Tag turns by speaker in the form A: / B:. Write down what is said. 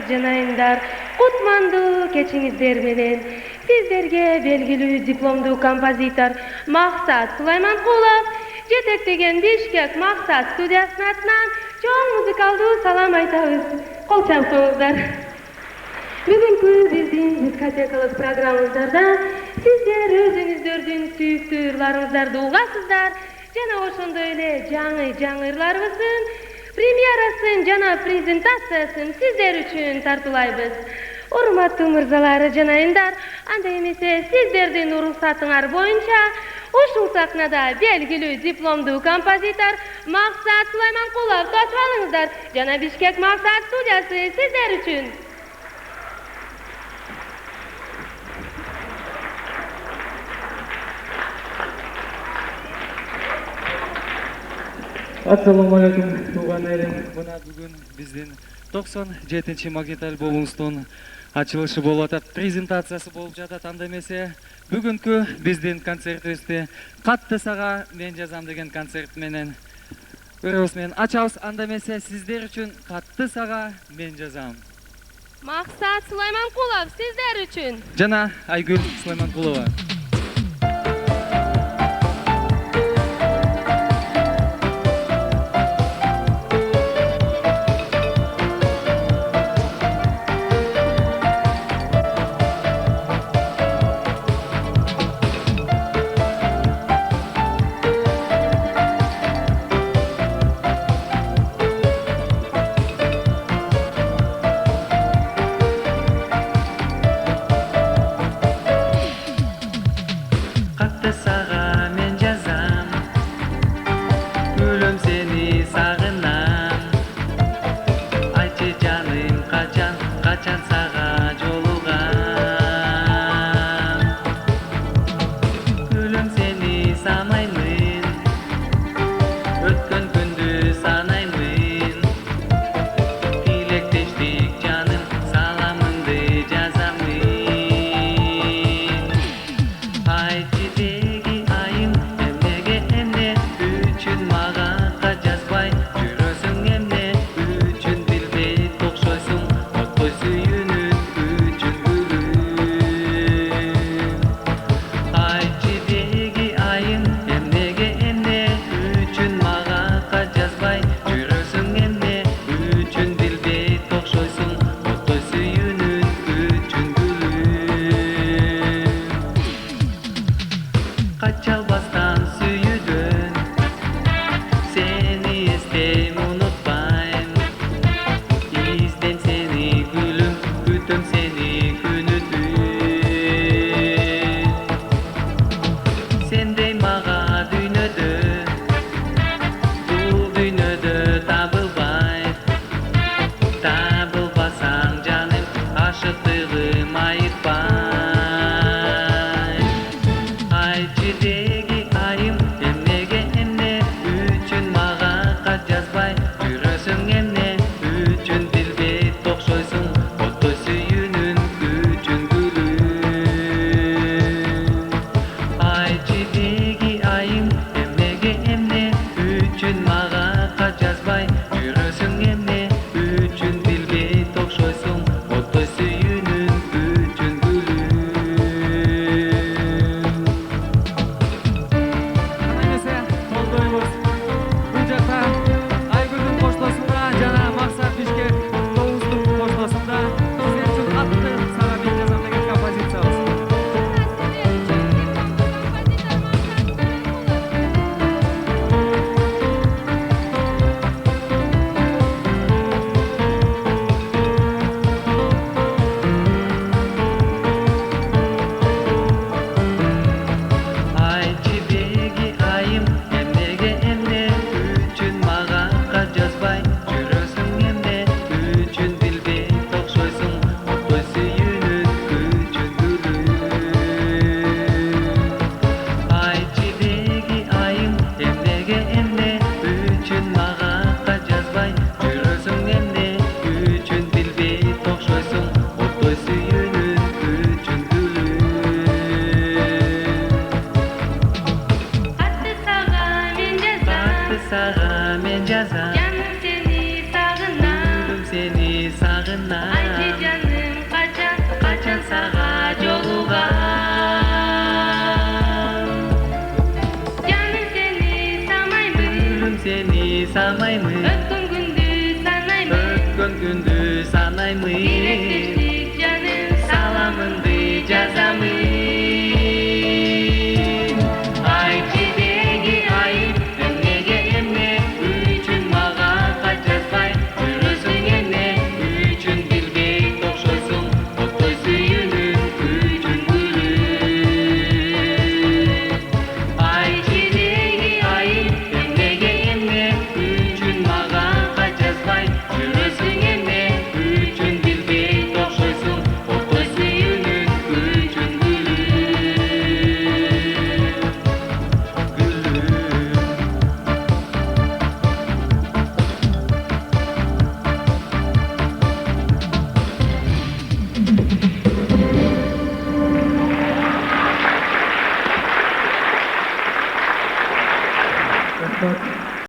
A: жанайындар, кутмандуу кечиңиздер менен. Сиздерге белгилүү дипломдуу композитор Максат Сулайманкулов жетектеген Бишкек Максат студиясынын атынан чоң музыкалдуу салам айтабыз. Кол чапсаңыздар. Бүгүнкү биздин дискотекалык программабыздарда сиздер өзүңүздөрдүн сүйүктүү ырларыңыздарды угасыздар жана ошондой эле жаңы ырларыбыздын премьерасын жана презентациясын сиздер үчүн тартуулайбыз. Урматтуу мырзалар жана айымдар, анда эмесе сиздердин уруксатыңар боюнча ушул сахнада белгилүү дипломдуу композитор Максат Сулайманкулов тосуп алыңыздар жана Бишкек Максат студиясы сиздер үчүн.
B: Assalamu alaikum тууган элим. Мына бүгүн биздин 97-чи магнит альбомубуздун ачылышы болуп атат, презентациясы болуп жатат. Анда эмесе бүгүнкү биздин концертибизди "Катты сага мен жазам" деген концерт менен өрөбүз менен ачабыз. Анда эмесе сиздер үчүн "Катты сага мен жазам".
A: Максат Сулайманкулов сиздер үчүн.
B: Жана Айгүл Сулайманкулова.
A: Canım seni sağına, gülüm seni sağına.
B: seni sanmaymış.
A: Ötkün gündü sanayman.
B: Ötkün gündü sanaymış.